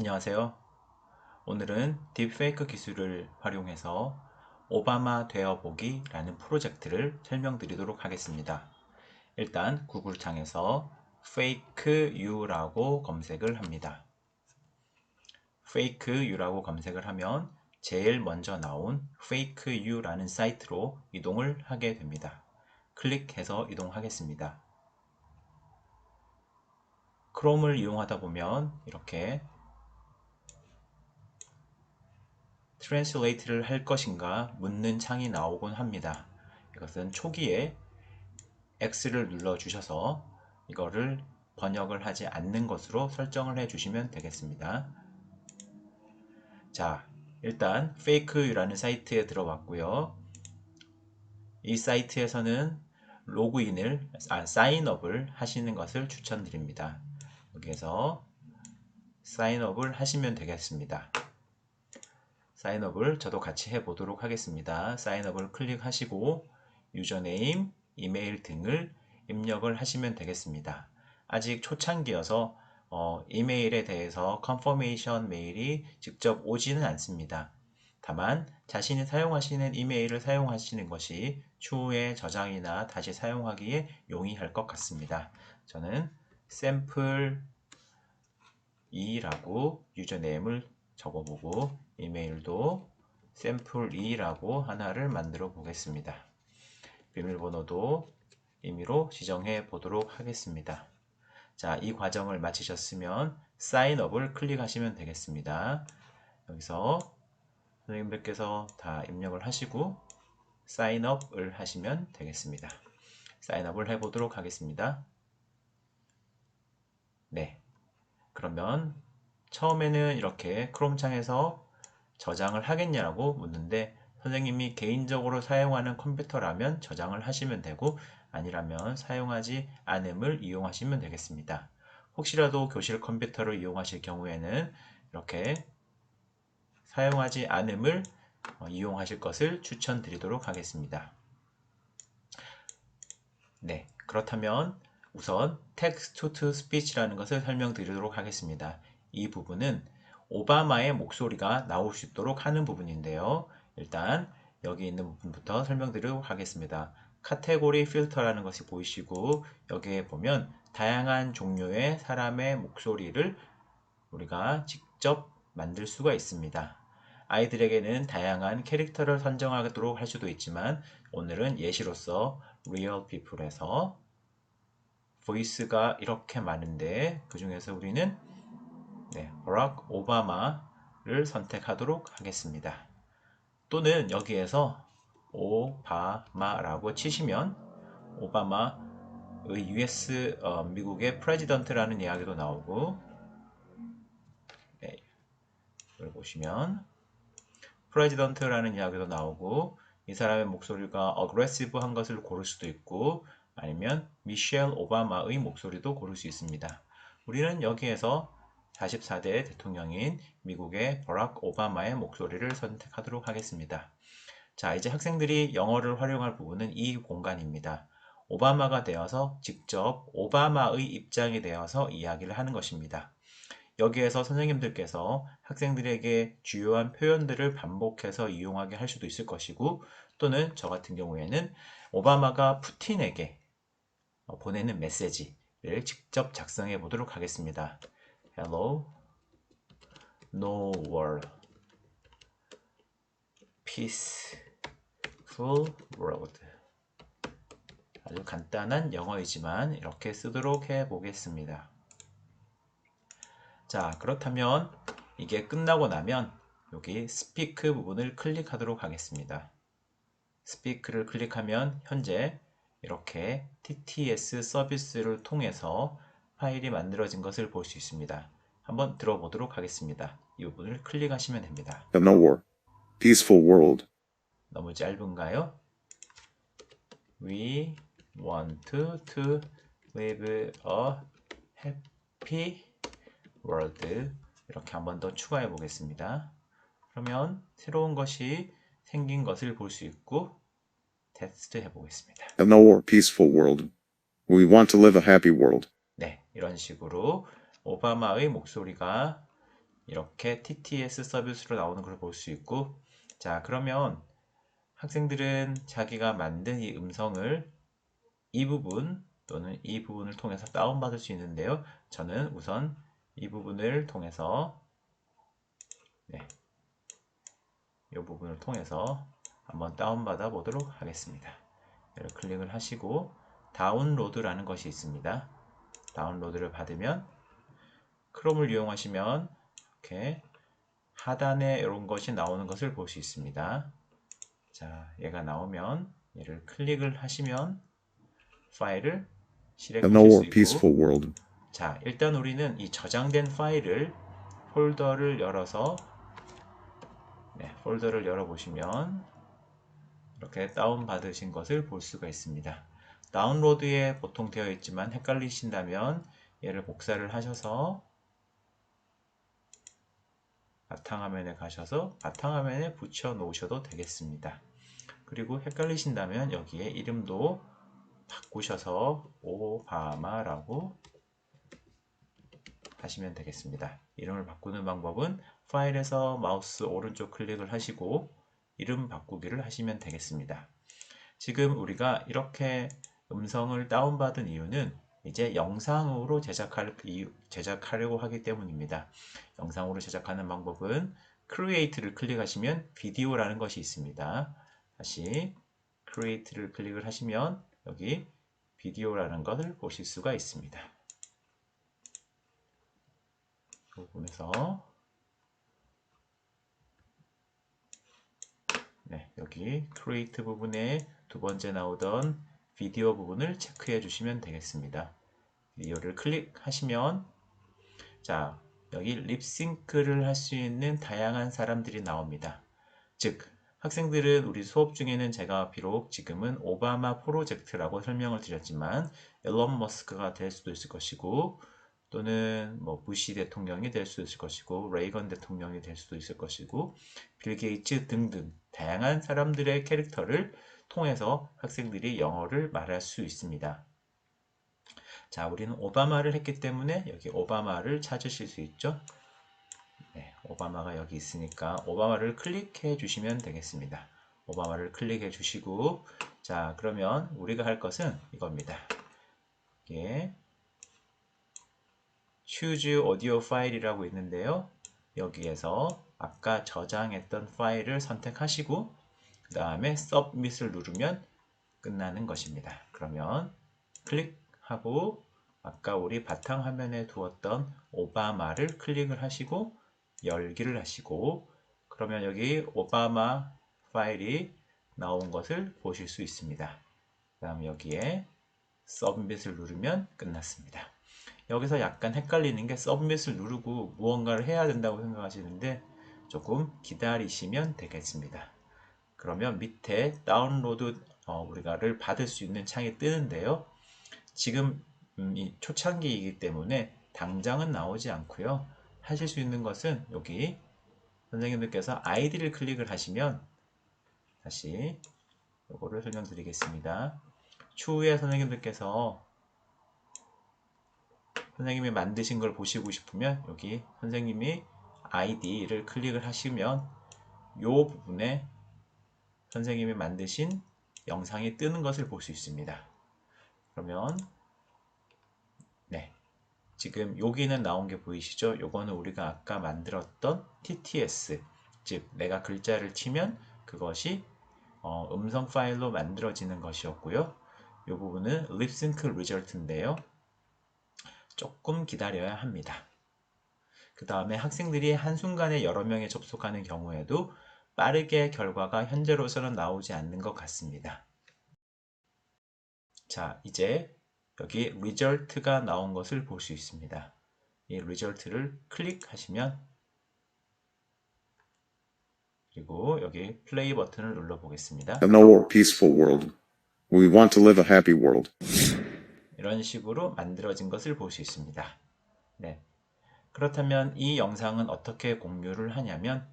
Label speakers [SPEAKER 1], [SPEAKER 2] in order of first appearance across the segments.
[SPEAKER 1] 안녕하세요. 오늘은 딥페이크 기술을 활용해서 오바마 되어보기 라는 프로젝트를 설명드리도록 하겠습니다. 일단 구글창에서 fake you라고 검색을 합니다. fake you라고 검색을 하면 제일 먼저 나온 fake you라는 사이트로 이동을 하게 됩니다. 클릭해서 이동하겠습니다. 크롬을 이용하다 보면 이렇게 트랜슬레이트를 할 것인가 묻는 창이 나오곤 합니다. 이것은 초기에 X를 눌러 주셔서 이거를 번역을 하지 않는 것으로 설정을 해 주시면 되겠습니다. 자, 일단 FakeU라는 사이트에 들어왔고요. 이 사이트에서는 사인업을 하시는 것을 추천드립니다. 여기에서 사인업을 하시면 되겠습니다. 사인업을 저도 같이 해보도록 하겠습니다. 사인업을 클릭하시고 유저네임, 이메일 등을 입력을 하시면 되겠습니다. 아직 초창기여서 이메일에 대해서 컨퍼메이션 메일이 직접 오지는 않습니다. 다만 자신이 사용하시는 이메일을 사용하시는 것이 추후에 저장이나 다시 사용하기에 용이할 것 같습니다. 저는 샘플 2라고 유저네임을 적어보고 이메일도 샘플2라고 하나를 만들어 보겠습니다. 비밀번호도 임의로 지정해 보도록 하겠습니다. 자, 이 과정을 마치셨으면 사인업을 클릭하시면 되겠습니다. 여기서 선생님들께서 다 입력을 하시고 사인업을 하시면 되겠습니다. 사인업을 해보도록 하겠습니다. 네, 그러면 처음에는 이렇게 크롬 창에서 저장을 하겠냐고 묻는데 선생님이 개인적으로 사용하는 컴퓨터라면 저장을 하시면 되고 아니라면 사용하지 않음을 이용하시면 되겠습니다. 혹시라도 교실 컴퓨터를 이용하실 경우에는 이렇게 사용하지 않음을 이용하실 것을 추천드리도록 하겠습니다. 네, 그렇다면 우선 text to speech라는 것을 설명드리도록 하겠습니다. 이 부분은 오바마의 목소리가 나올 수 있도록 하는 부분인데요. 일단 여기 있는 부분부터 설명드리도록 하겠습니다. 카테고리 필터라는 것이 보이시고 여기에 보면 다양한 종류의 사람의 목소리를 우리가 직접 만들 수가 있습니다. 아이들에게는 다양한 캐릭터를 선정하도록 할 수도 있지만 오늘은 예시로서 Real People에서 보이스가 이렇게 많은데 그 중에서 우리는 버락 오바마를 선택하도록 하겠습니다. 또는 여기에서 오바마라고 치시면 오바마의 US 미국의 프레지던트라는 이야기도 나오고 이걸 보시면 프레지던트라는 이야기도 나오고 이 사람의 목소리가 어그레시브한 것을 고를 수도 있고 아니면 미셸 오바마의 목소리도 고를 수 있습니다. 우리는 여기에서 44대 대통령인 미국의 버락 오바마의 목소리를 선택하도록 하겠습니다. 자, 이제 학생들이 영어를 활용할 부분은 이 공간입니다. 오바마가 되어서 직접 오바마의 입장이 되어서 이야기를 하는 것입니다. 여기에서 선생님들께서 학생들에게 주요한 표현들을 반복해서 이용하게 할 수도 있을 것이고 또는 저 같은 경우에는 오바마가 푸틴에게 보내는 메시지를 직접 작성해 보도록 하겠습니다. Hello, no world, peaceful world. 아주 간단한 영어이지만 이렇게 쓰도록 해 보겠습니다. 자, 그렇다면 이게 끝나고 나면 여기 스피크 부분을 클릭하도록 하겠습니다. 스피크를 클릭하면 현재 이렇게 TTS 서비스를 통해서 파일이 만들어진 것을 볼 수 있습니다. 한번 들어보도록 하겠습니다. 이 부분을 클릭하시면 됩니다.
[SPEAKER 2] No war. Peaceful world.
[SPEAKER 1] 너무 짧은가요? We want to live a happy world. 이렇게 한번 더 추가해 보겠습니다. 그러면 새로운 것이 생긴 것을 볼 수 있고 테스트 해보겠습니다.
[SPEAKER 2] No war. Peaceful world. We want to live a happy world.
[SPEAKER 1] 네, 이런 식으로 오바마의 목소리가 이렇게 TTS 서비스로 나오는 걸 볼 수 있고, 자, 그러면 학생들은 자기가 만든 이 음성을 이 부분 또는 이 부분을 통해서 다운받을 수 있는데요. 저는 우선 이 부분을 통해서 이 부분을 통해서 한번 다운받아 보도록 하겠습니다. 이를 클릭을 하시고 다운로드라는 것이 있습니다. 다운로드를 받으면 크롬을 이용하시면 이렇게 하단에 이런 것이 나오는 것을 볼 수 있습니다. 자, 얘가 나오면 얘를 클릭을 하시면 파일을
[SPEAKER 2] A
[SPEAKER 1] 실행하실 수
[SPEAKER 2] more
[SPEAKER 1] 있고,
[SPEAKER 2] peaceful world.
[SPEAKER 1] 자, 일단 우리는 이 저장된 파일을 폴더를 열어서 폴더를 열어보시면 이렇게 다운받으신 것을 볼 수가 있습니다. 다운로드에 보통 되어 있지만 헷갈리신다면 얘를 복사를 하셔서 바탕화면에 가셔서 바탕화면에 붙여 놓으셔도 되겠습니다. 그리고 헷갈리신다면 여기에 이름도 바꾸셔서 오바마라고 하시면 되겠습니다. 이름을 바꾸는 방법은 파일에서 마우스 오른쪽 클릭을 하시고 이름 바꾸기를 하시면 되겠습니다. 지금 우리가 이렇게 음성을 다운받은 이유는 이제 영상으로 제작하려고 하기 때문입니다. 영상으로 제작하는 방법은 Create를 클릭하시면 비디오라는 것이 있습니다. 다시 Create를 클릭을 하시면 여기 비디오라는 것을 보실 수가 있습니다. 이 부분에서 여기 Create 부분에 두 번째 나오던 비디오 부분을 체크해 주시면 되겠습니다. 비디오를 클릭하시면 자, 여기 립싱크를 할 수 있는 다양한 사람들이 나옵니다. 즉, 학생들은 우리 수업 중에는 제가 비록 지금은 오바마 프로젝트라고 설명을 드렸지만 일론 머스크가 될 수도 있을 것이고 또는 뭐 부시 대통령이 될 수도 있을 것이고 레이건 대통령이 될 수도 있을 것이고 빌 게이츠 등등 다양한 사람들의 캐릭터를 통해서 학생들이 영어를 말할 수 있습니다. 자, 우리는 오바마를 했기 때문에 여기 오바마를 찾으실 수 있죠. 오바마가 여기 있으니까 오바마를 클릭해 주시면 되겠습니다. 오바마를 클릭해 주시고 자, 그러면 우리가 할 것은 이겁니다. 이게 Choose Audio 파일이라고 있는데요. 여기에서 아까 저장했던 파일을 선택하시고 그 다음에 Submit을 누르면 끝나는 것입니다. 그러면 클릭하고 아까 우리 바탕화면에 두었던 오바마를 클릭을 하시고 열기를 하시고 그러면 여기 오바마 파일이 나온 것을 보실 수 있습니다. 그 다음 여기에 Submit을 누르면 끝났습니다. 여기서 약간 헷갈리는 게 Submit을 누르고 무언가를 해야 된다고 생각하시는데 조금 기다리시면 되겠습니다. 그러면 밑에 다운로드 우리가를 받을 수 있는 창이 뜨는데요. 지금 이 초창기이기 때문에 당장은 나오지 않고요. 하실 수 있는 것은 여기 선생님들께서 아이디를 클릭을 하시면 다시 이거를 설명드리겠습니다. 추후에 선생님들께서 선생님이 만드신 걸 보시고 싶으면 여기 선생님이 아이디를 클릭을 하시면 이 부분에 선생님이 만드신 영상이 뜨는 것을 볼 수 있습니다. 그러면 지금 여기는 나온 게 보이시죠? 요거는 우리가 아까 만들었던 TTS, 즉 내가 글자를 치면 그것이 음성 파일로 만들어지는 것이었고요. 이 부분은 립싱크 리절트인데요. 조금 기다려야 합니다. 그 다음에 학생들이 한순간에 여러 명에 접속하는 경우에도 빠르게 결과가 현재로서는 나오지 않는 것 같습니다. 자, 이제 여기 result가 나온 것을 볼 수 있습니다. 이 result를 클릭하시면 그리고 여기 플레이 버튼을 눌러 보겠습니다.
[SPEAKER 2] A more peaceful world. We want to live a happy world.
[SPEAKER 1] 이런 식으로 만들어진 것을 볼 수 있습니다. 네. 그렇다면 이 영상은 어떻게 공유를 하냐면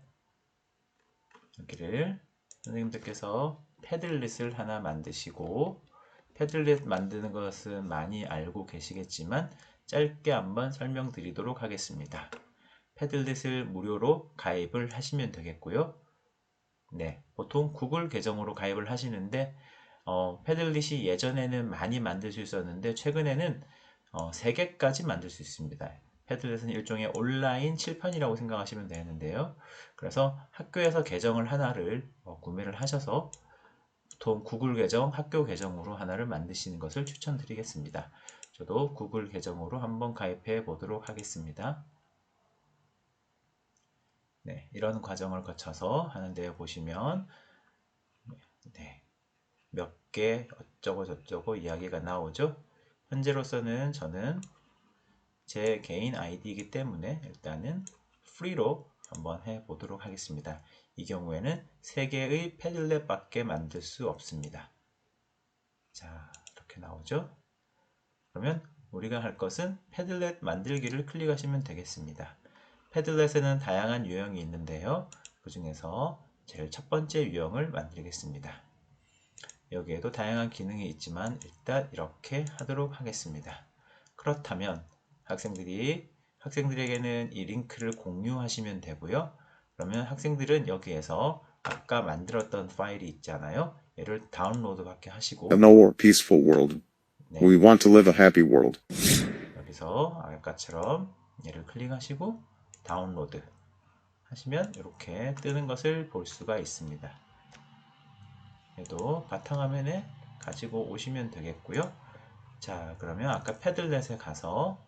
[SPEAKER 1] 여기를 선생님들께서 패들릿을 하나 만드시고 패들릿 만드는 것은 많이 알고 계시겠지만 짧게 한번 설명드리도록 하겠습니다. 패들렛을 무료로 가입을 하시면 되겠고요. 네, 보통 구글 계정으로 가입을 하시는데 패들릿이 예전에는 많이 만들 수 있었는데 최근에는 3개까지 만들 수 있습니다. 패들렛은 일종의 온라인 칠판이라고 생각하시면 되는데요. 그래서 학교에서 계정을 하나를 구매를 하셔서 보통 구글 계정, 학교 계정으로 하나를 만드시는 것을 추천드리겠습니다. 저도 구글 계정으로 한번 가입해 보도록 하겠습니다. 네, 이런 과정을 거쳐서 하는데 보시면 네, 몇 개 어쩌고 저쩌고 이야기가 나오죠. 현재로서는 저는 제 개인 아이디이기 때문에 일단은 프리로 한번 해보도록 하겠습니다. 이 경우에는 3개의 패들렛 밖에 만들 수 없습니다. 자, 이렇게 나오죠. 그러면 우리가 할 것은 패들렛 만들기를 클릭하시면 되겠습니다. 패들렛에는 다양한 유형이 있는데요. 그 중에서 제일 첫 번째 유형을 만들겠습니다. 여기에도 다양한 기능이 있지만 일단 이렇게 하도록 하겠습니다. 그렇다면 학생들에게는 이 링크를 공유하시면 되고요. 그러면 학생들은 여기에서 아까 만들었던 파일이 있잖아요. 얘를 다운로드 받게 하시고
[SPEAKER 2] A more peaceful world.
[SPEAKER 1] 네,
[SPEAKER 2] We want to live a happy world.
[SPEAKER 1] 여기서 아까처럼 얘를 클릭하시고 다운로드 하시면 이렇게 뜨는 것을 볼 수가 있습니다. 얘도 바탕화면에 가지고 오시면 되겠고요. 자, 그러면 아까 패들렛에 가서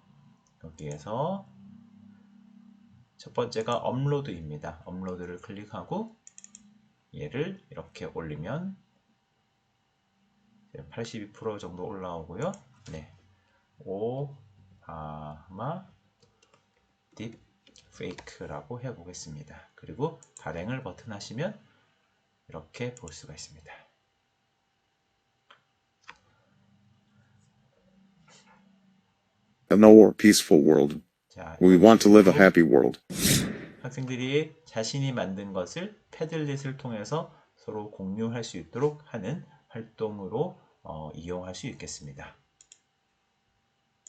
[SPEAKER 1] 여기에서 첫 번째가 업로드입니다. 업로드를 클릭하고 얘를 이렇게 올리면 82% 정도 올라오고요. 네, 오바마 딥페이크라고 해보겠습니다. 그리고 발행을 버튼 하시면 이렇게 볼 수가 있습니다.
[SPEAKER 2] A more peaceful world.
[SPEAKER 1] 자,
[SPEAKER 2] We
[SPEAKER 1] 이런
[SPEAKER 2] want to live a
[SPEAKER 1] 식으로
[SPEAKER 2] happy world.
[SPEAKER 1] 학생들이 자신이 만든 것을 패들렛을 통해서 서로 공유할 수 있도록 하는 활동으로 이용할 수 있겠습니다.